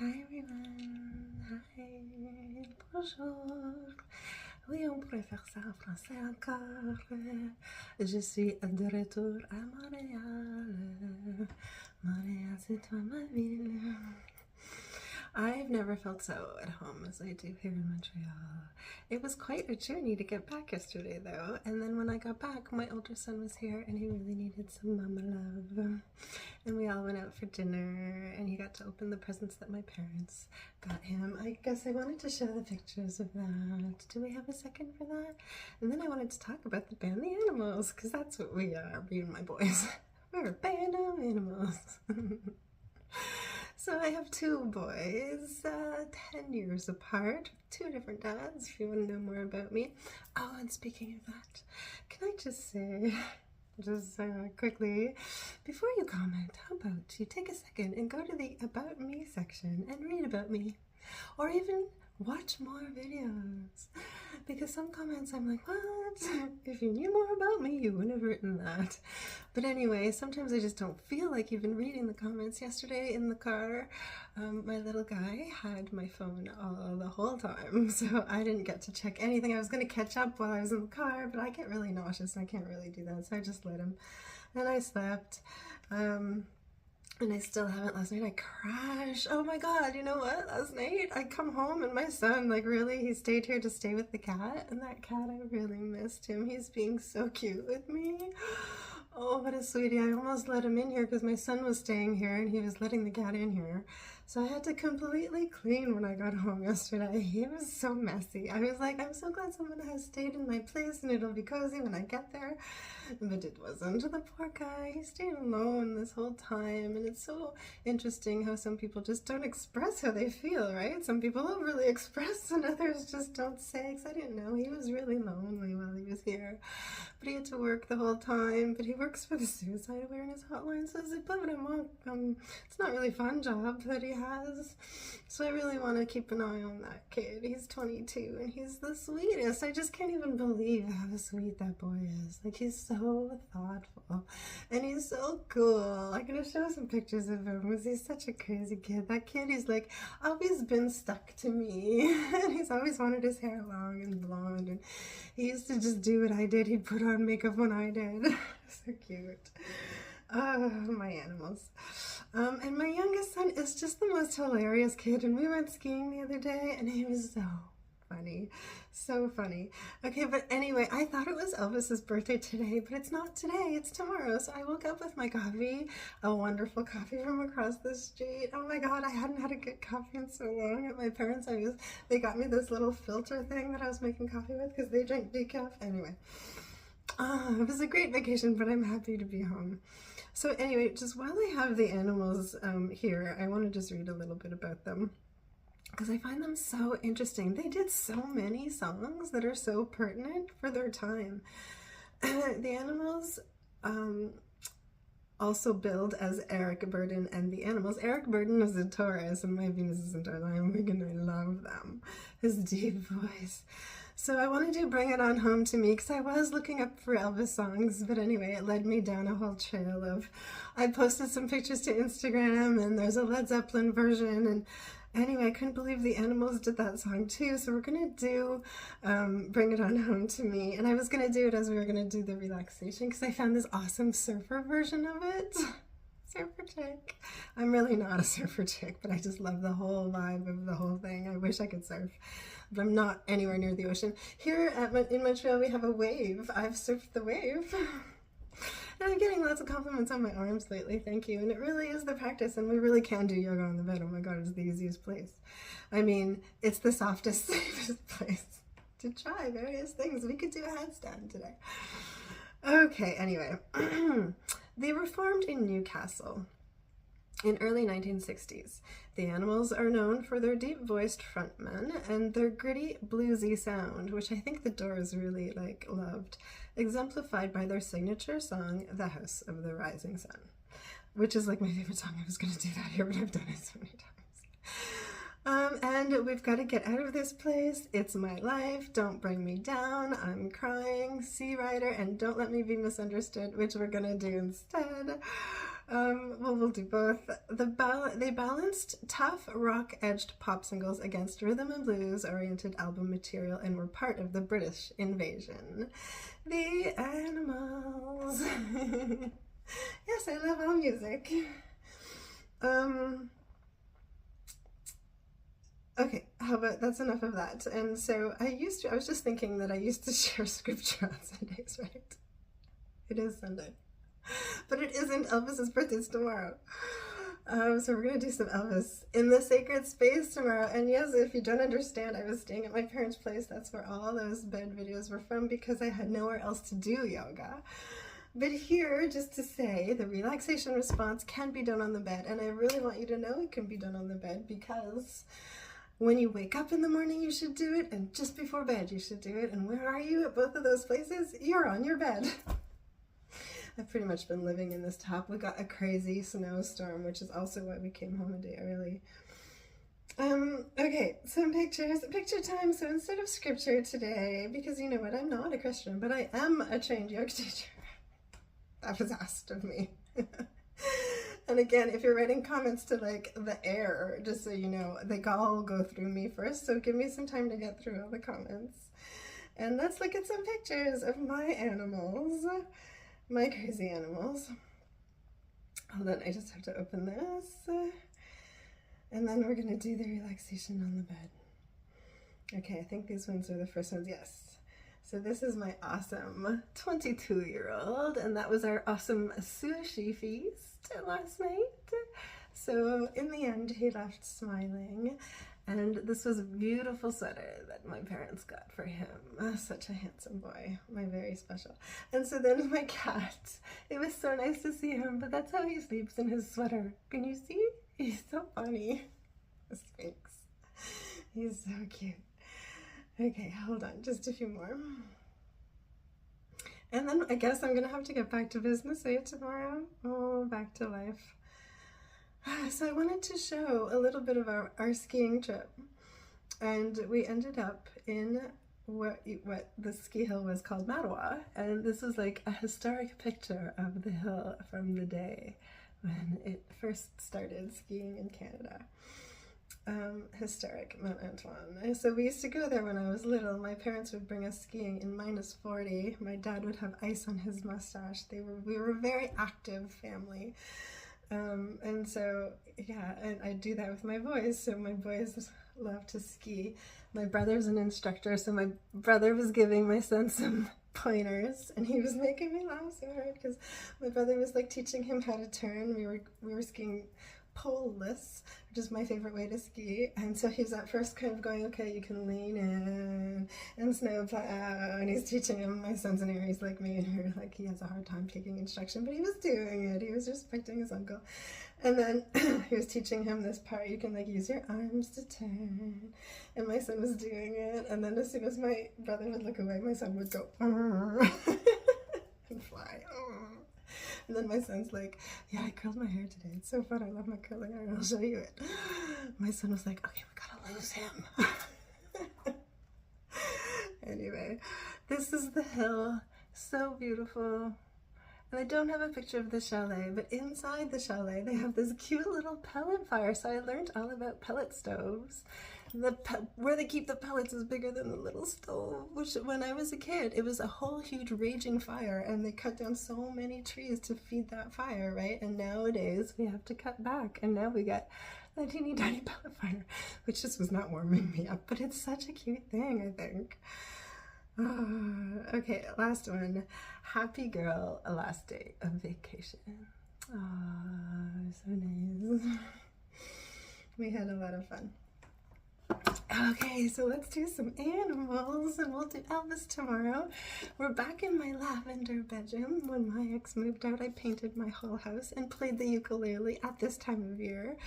Hi everyone, hi, bonjour. Oui, on pourrait faire ça en français encore. Je suis de retour à Montréal. Montréal, c'est toi ma ville. I've never felt so at home as I do here in Montreal. It was quite a journey to get back yesterday though, and then when I got back, my older son was here and he really needed some mama love. And we all went out for dinner and he got to open the presents that my parents got him. I guess I wanted to show the pictures of that. Do we have a second for that? And then I wanted to talk about the band The Animals, because that's what we are, me and my boys. We're a band of animals. So I have two boys, 10 years apart, two different dads, if you want to know more about me. Oh, and speaking of that, can I just say, quickly, before you comment, how about you take a second and go to the About Me section and read about me, or even watch more videos, because some comments I'm like, what? If you knew more about me, you wouldn't have written that. But anyway, sometimes I just don't feel like even reading the comments. Yesterday in the car, my little guy had my phone all the whole time, so I didn't get to check anything. I was going to catch up while I was in the car, but I get really nauseous and I can't really do that, so I just let him. And I slept. And I still haven't. Last night I crashed. Oh my god, you know what? Last night I come home and my son, like, really, he stayed here to stay with the cat, and that cat, I really missed him. He's being so cute with me. Oh, what a sweetie. I almost let him in here because my son was staying here and he was letting the cat in here. So I had to completely clean when I got home yesterday. He was so messy. I was like, I'm so glad someone has stayed in my place and it'll be cozy when I get there. But it wasn't. The poor guy, he stayed alone this whole time. And it's so interesting how some people just don't express how they feel, right? Some people overly express and others just don't say. Because I didn't know he was really lonely while he was here. But he had to work the whole time. But he works for the suicide awareness hotline, so it's not really a fun job that he has. So I really want to keep an eye on that kid. He's 22 and he's the sweetest. I just can't even believe how sweet that boy is. Like, he's so thoughtful and he's so cool. I'm gonna show some pictures of him because he's such a crazy kid. That kid, he's like always been stuck to me and he's always wanted his hair long and blonde, and he used to just do what I did. He'd put on makeup when I did. So cute. Oh, my animals. And my youngest son is just the most hilarious kid, and we went skiing the other day and he was so funny. So funny. Okay, but anyway, I thought it was Elvis's birthday today, but it's not today, it's tomorrow. So I woke up with my coffee, a wonderful coffee from across the street. Oh my god, I hadn't had a good coffee in so long. At my parents' they got me this little filter thing that I was making coffee with because they drink decaf. Anyway, it was a great vacation, but I'm happy to be home. So anyway, just while I have the animals here, I want to just read a little bit about them, because I find them so interesting. They did so many songs that are so pertinent for their time. The Animals also billed as Eric Burden and the Animals. Eric Burden is a Taurus and my Venus is in Taurus. I love them. His deep voice. So I wanted to bring it on home to me because I was looking up for Elvis songs, but anyway, it led me down a whole trail of, I posted some pictures to Instagram and there's a Led Zeppelin version, and anyway, I couldn't believe the Animals did that song too. So we're gonna do Bring It On Home to Me, and I was gonna do it as we were gonna do the relaxation because I found this awesome surfer version of it. Surfer chick. I'm really not a surfer chick, but I just love the whole vibe of the whole thing. I wish I could surf, but I'm not anywhere near the ocean. Here in Montreal, we have a wave. I've surfed the wave. And I'm getting lots of compliments on my arms lately, thank you. And it really is the practice, and we really can do yoga on the bed. Oh my god, it's the easiest place. I mean, it's the softest, safest place to try various things. We could do a headstand today. Okay, anyway. They were formed in Newcastle in early 1960s. The Animals are known for their deep-voiced frontman and their gritty, bluesy sound, which I think the Doors really loved, exemplified by their signature song, The House of the Rising Sun, which is like my favorite song. I was going to do that here, but I've done it so many times. And We've Got to Get Out of This Place, It's My Life, Don't Bring Me Down, I'm Crying, Sea Rider, and Don't Let Me Be Misunderstood, which we're going to do instead. Well, we'll do both. They balanced tough, rock-edged pop singles against rhythm and blues-oriented album material and were part of the British invasion. The Animals. Yes, I love all music. Okay, how about that's enough of that. And so I was just thinking that I used to share scripture on Sundays, right? It is Sunday. But it isn't. Elvis's birthday's tomorrow. So we're going to do some Elvis in the sacred space tomorrow. And yes, if you don't understand, I was staying at my parents' place. That's where all those bed videos were from because I had nowhere else to do yoga. But here, just to say, the relaxation response can be done on the bed. And I really want you to know it can be done on the bed because when you wake up in the morning, you should do it. And just before bed, you should do it. And where are you at both of those places? You're on your bed. I've pretty much been living in this top. We got a crazy snowstorm, which is also why we came home a day early. Okay, some pictures. Picture time. So instead of scripture today, because you know what, I'm not a Christian, but I am a trained yoga teacher. That was asked of me. And again, if you're writing comments to like the air, just so you know, they all go through me first. So give me some time to get through all the comments. And let's look at some pictures of my animals. My crazy animals. Hold on, I just have to open this. And then we're going to do the relaxation on the bed. Okay, I think these ones are the first ones. Yes. So this is my awesome 22-year-old, and that was our awesome sushi feast last night. So in the end, he left smiling. And this was a beautiful sweater that my parents got for him. Such a handsome boy, my very special. And so then my cat, it was so nice to see him, but that's how he sleeps in his sweater. Can you see? He's so funny. The Sphinx. He's so cute. Okay, hold on, just a few more. And then I guess I'm gonna have to get back to business tomorrow. Oh, back to life. So I wanted to show a little bit of our skiing trip, and we ended up in what the ski hill was called Mattawa, and this was like a historic picture of the hill from the day when it first started skiing in Canada. Historic Mount Antoine. So we used to go there when I was little. My parents would bring us skiing in -40. My dad would have ice on his mustache. We were a very active family. And so, yeah, and I do that with my boys. So my boys love to ski. My brother's an instructor, so my brother was giving my son some pointers, and he was making me laugh so hard because my brother was like teaching him how to turn. We were skiing poleless, which is my favorite way to ski. And so he's at first kind of going, okay, you can lean in and snowplow. And he's teaching him. My son's an Aries like me, and you're like, he has a hard time taking instruction, but he was doing it. He was respecting his uncle. And then he was teaching him this part. You can like use your arms to turn. And my son was doing it. And then as soon as my brother would look away, my son would go and fly. And then my son's like, yeah, I curled my hair today. It's so fun. I love my curling hair. I'll show you it. My son was like, okay, we gotta lose him. Anyway, this is the hill. So beautiful. And I don't have a picture of the chalet, but inside the chalet, they have this cute little pellet fire. So I learned all about pellet stoves. Where they keep the pellets is bigger than the little stove, which when I was a kid, it was a whole huge raging fire, and they cut down so many trees to feed that fire, right? And nowadays we have to cut back, and now we got a teeny tiny pellet fire, which just was not warming me up, but it's such a cute thing, I think. Okay, last one. Happy girl, last day of vacation. So nice. We had a lot of fun. Okay, so let's do some animals, and we'll do Elvis tomorrow. We're back in my lavender bedroom. When my ex moved out, I painted my whole house and played the ukulele at this time of year.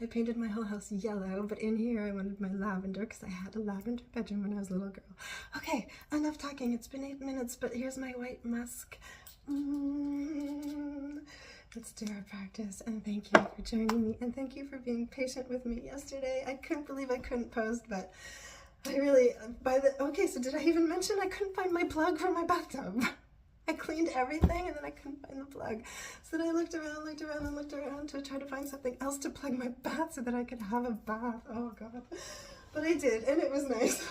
I painted my whole house yellow, but in here I wanted my lavender because I had a lavender bedroom when I was a little girl. Okay, enough talking. It's been 8 minutes, but here's my white musk. Let's do our practice, and thank you for joining me, and thank you for being patient with me yesterday. I couldn't believe I couldn't post, but I really, okay, so did I even mention I couldn't find my plug for my bathtub? I cleaned everything and then I couldn't find the plug. So then I looked around to try to find something else to plug my bath so that I could have a bath. Oh God. But I did, and it was nice.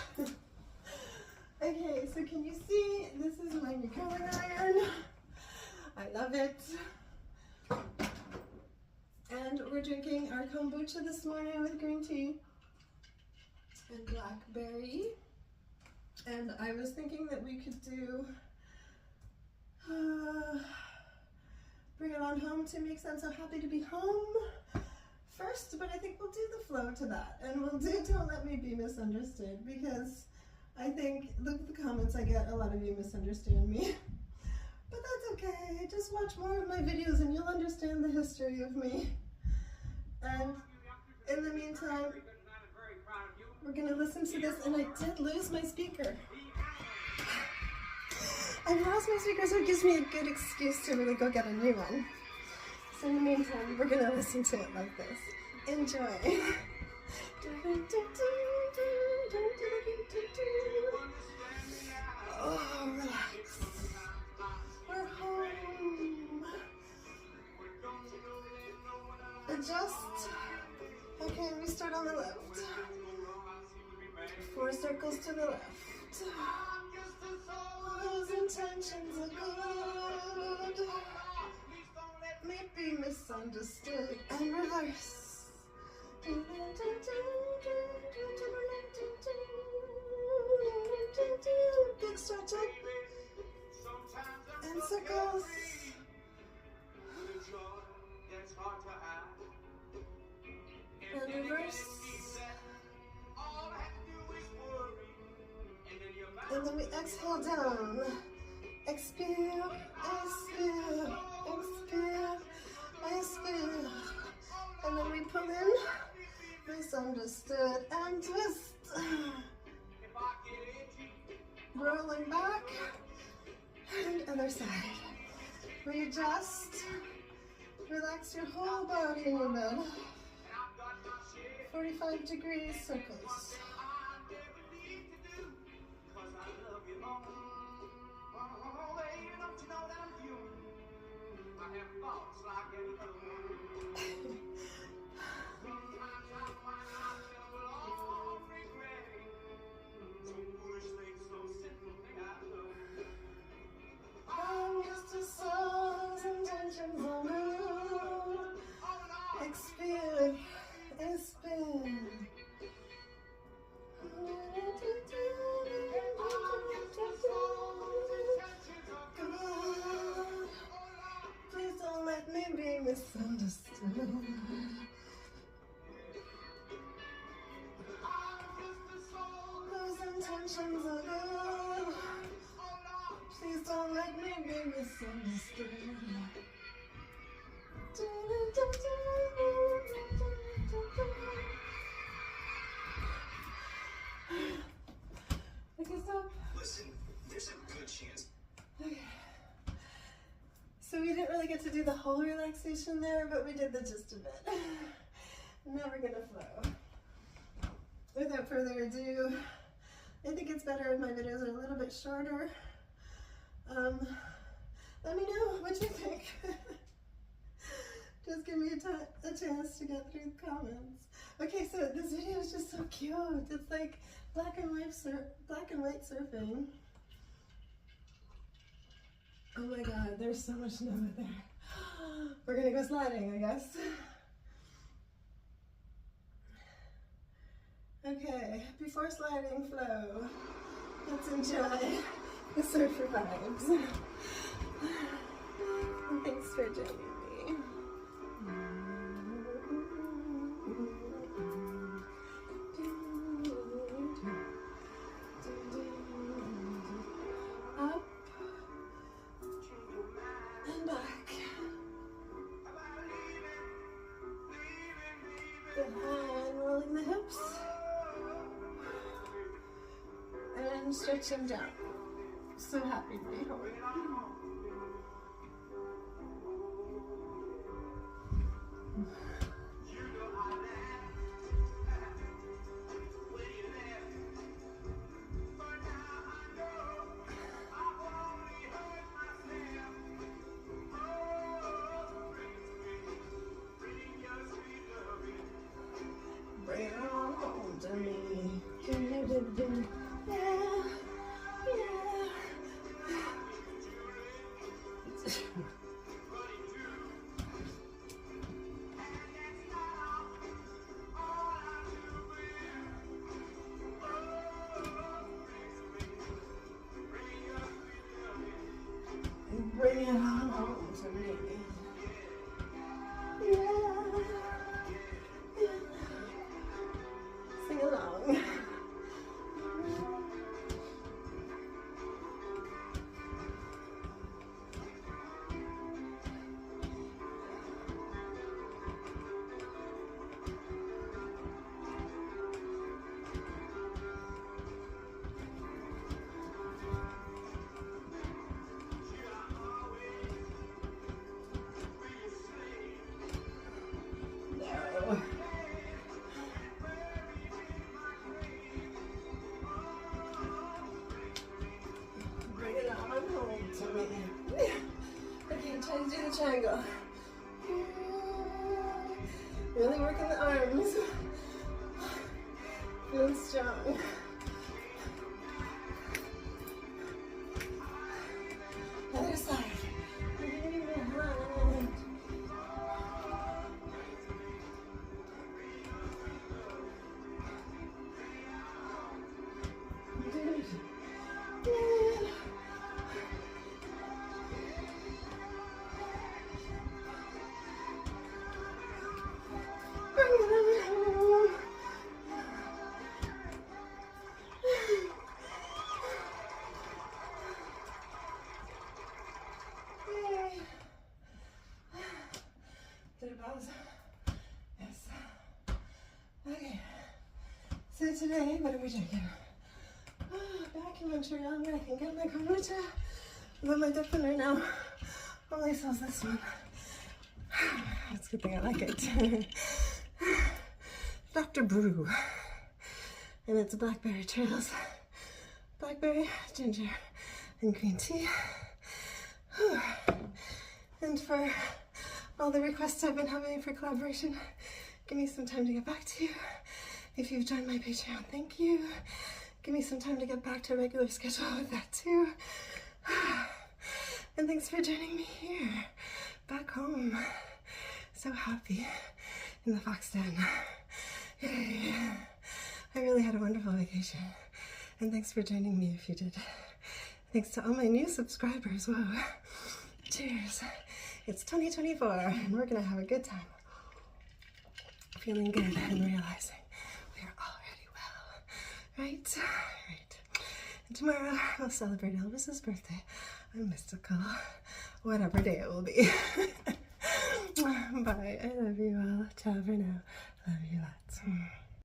Okay, so can you see, this is my new curling iron. I love it. And we're drinking our kombucha this morning with green tea and blackberry. And I was thinking that we could do Bring It On Home to Makes I'm So Happy to Be Home first, but I think we'll do the flow to that, and we'll do Don't Let Me Be Misunderstood, because I think the comments I get, a lot of you misunderstand me. But that's okay, just watch more of my videos and you'll understand the history of me. And in the meantime, we're gonna listen to this, and I did lose my speaker. I lost my speaker, so it gives me a good excuse to really go get a new one. So in the meantime, we're gonna listen to it like this. Enjoy. Oh, relax. We're home. Adjust. Okay, we start on the left. 4 circles to the left. Those intentions are good. Maybe misunderstood. And reverse. Big stretch up. And circles. And reverse. And then we exhale down. Expire, expire, expire, expire. And then we pull in. Misunderstood and twist. Rolling back. And other side. Readjust. Relax your whole body in your bed. 45-degree circles. I'm just a soul's intentions on you. Experience, experience. Please don't let me be misunderstood. Those intentions are good. Please don't let me be misunderstood. Okay, stop. Listen, there's a good chance. Okay. So we didn't really get to do the whole relaxation there, but we did the gist of it. Now we're gonna flow. Without further ado, I think it's better if my videos are a little bit shorter. Let me know what you think. Just give me a chance to get through the comments. Okay, so this video is just so cute. It's like black and white surfing. Oh my God, there's so much snow out there. We're gonna go sliding, I guess. Okay, before sliding, flow. Let's enjoy the surfer vibes. And thanks for joining me. Up and back. And rolling the hips. And stretching down. So happy to be home. Really working the arms. Feeling strong. Other side. Did a pause? Yes. Okay. So today, what are we doing? Back in Montreal, where I can get my kombucha. But my different now only sells this one. It's a good thing I like it. Dr. Brew. And it's blackberry trails. Blackberry, ginger, and green tea. And for all the requests I've been having for collaboration, give me some time to get back to you. If you've joined my Patreon, thank you. Give me some time to get back to a regular schedule with that too. And thanks for joining me here, back home. So happy in the fox den. Yay. I really had a wonderful vacation. And thanks for joining me if you did. Thanks to all my new subscribers. Whoa. Cheers. It's 2024 and we're gonna have a good time. Feeling good and realizing we are already well. Right? Right. And tomorrow we'll celebrate Elvis's birthday. I'm mystical. Whatever day it will be. Bye. I love you all. Ciao for now. Love you lots.